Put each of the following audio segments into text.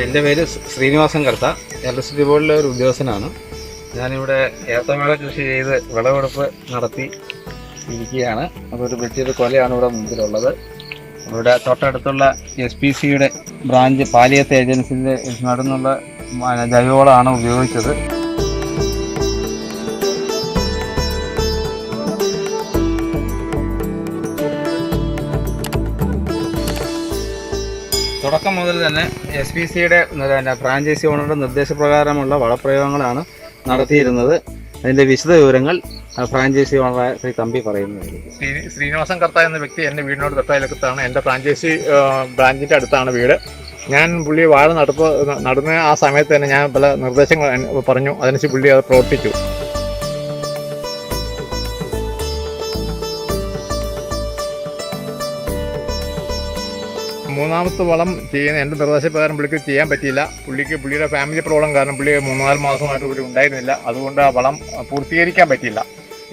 എൻ്റെ പേര് ശ്രീനിവാസൻ കർത്ത, ഇലക്ട്രിസിറ്റി ബോർഡിലെ ഒരു ഉദ്യോഗസ്ഥനാണ്. ഞാനിവിടെ ഏത്തവാഴ കൃഷി ചെയ്ത് വിളവെടുപ്പ് നടത്തി ഇരിക്കുകയാണ്. അതൊരു വെട്ടിയത് കൊലയാണ് ഇവിടെ മുമ്പിലുള്ളത്. ഇവിടെ തൊട്ടടുത്തുള്ള SPCയുടെ ബ്രാഞ്ച് പാലിയത്ത് ഏജൻസിൻ്റെ നടന്നുള്ള ജൈവവളമാണ് ഉപയോഗിച്ചത്. തുടക്കം മുതൽ തന്നെ SPCയുടെ ഫ്രാഞ്ചൈസി ഓണറുടെ നിർദ്ദേശപ്രകാരമുള്ള വളപ്രയോഗങ്ങളാണ് നടത്തിയിരുന്നത്. അതിൻ്റെ വിശദ വിവരങ്ങൾ ഫ്രാഞ്ചൈസി ഓണറായ ശ്രീ തമ്പി പറയുന്നതായിരിക്കും. ശ്രീനിവാസൻ കർത്ത എന്ന വ്യക്തി എൻ്റെ വീടിനോട് തൊട്ടയലക്കത്താണ്. എൻ്റെ ഫ്രാഞ്ചൈസി ബ്രാഞ്ചിൻ്റെ അടുത്താണ് വീട്. ഞാൻ പുള്ളി വാഴ നടുന്ന ആ സമയത്ത് തന്നെ ഞാൻ പല നിർദ്ദേശങ്ങൾ പറഞ്ഞു. അതനുസരിച്ച് പുള്ളി അത് പ്രവർത്തിച്ചു. മൂന്നാമത്തെ വളം ചെയ്യുന്ന എൻ്റെ നിർദ്ദേശപ്രകാരം പുള്ളിക്ക് ചെയ്യാൻ പറ്റിയില്ല. പുള്ളിയുടെ ഫാമിലി പ്രോബ്ലം കാരണം പുള്ളി 3-4 മാസമായിട്ട് പുള്ളി ഉണ്ടായിരുന്നില്ല. അതുകൊണ്ട് ആ വളം പൂർത്തീകരിക്കാൻ പറ്റിയില്ല.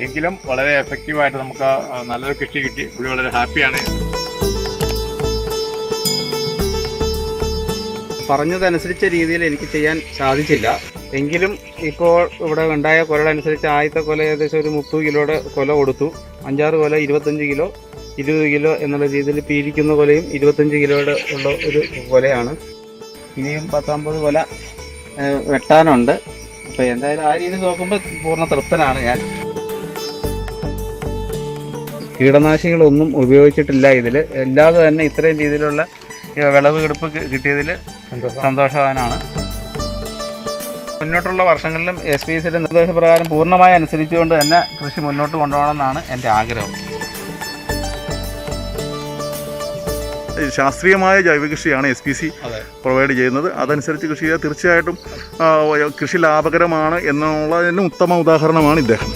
എങ്കിലും വളരെ എഫക്റ്റീവായിട്ട് നമുക്ക് നല്ലൊരു കൃഷി കിട്ടി. പുള്ളി വളരെ ഹാപ്പിയാണ്. പറഞ്ഞതനുസരിച്ച രീതിയിൽ എനിക്ക് ചെയ്യാൻ സാധിച്ചില്ല. എങ്കിലും ഇപ്പോൾ ഇവിടെ ഉണ്ടായ കൊലയനുസരിച്ച് ആദ്യത്തെ കൊല ഏകദേശം ഒരു 30 കിലോയുടെ കൊല കൊടുത്തു. 5-6 കൊല 25 കിലോ 20 കിലോ എന്നുള്ള രീതിയിൽ പീരിക്കുന്ന കൊലയും 25 കിലോയുടെ ഉള്ള ഒരു കൊലയാണ്. ഇനിയും 10-50 കൊല വെട്ടാനുണ്ട്. അപ്പോൾ എന്തായാലും ആ രീതി നോക്കുമ്പോൾ പൂർണ്ണ തൃപ്തനാണ് ഞാൻ. കീടനാശിനികളൊന്നും ഉപയോഗിച്ചിട്ടില്ല ഇതിൽ. അല്ലാതെ തന്നെ ഇത്രയും രീതിയിലുള്ള വിളവ് എടുപ്പ് കിട്ടിയതിൽ സന്തോഷവാനാണ്. മുന്നോട്ടുള്ള വർഷങ്ങളിലും SPCയുടെ നിർദ്ദേശപ്രകാരം പൂർണ്ണമായി അനുസരിച്ചുകൊണ്ട് തന്നെ കൃഷി മുന്നോട്ട് കൊണ്ടുപോകണമെന്നാണ് എൻ്റെ ആഗ്രഹം. ശാസ്ത്രീയമായ ജൈവകൃഷിയാണ് SPC പ്രൊവൈഡ് ചെയ്യുന്നത്. അതനുസരിച്ച് കൃഷി ചെയ്താൽ തീർച്ചയായിട്ടും കൃഷി ലാഭകരമാണ് എന്നുള്ളതിന് ഉത്തമ ഉദാഹരണമാണ് ഇദ്ദേഹം.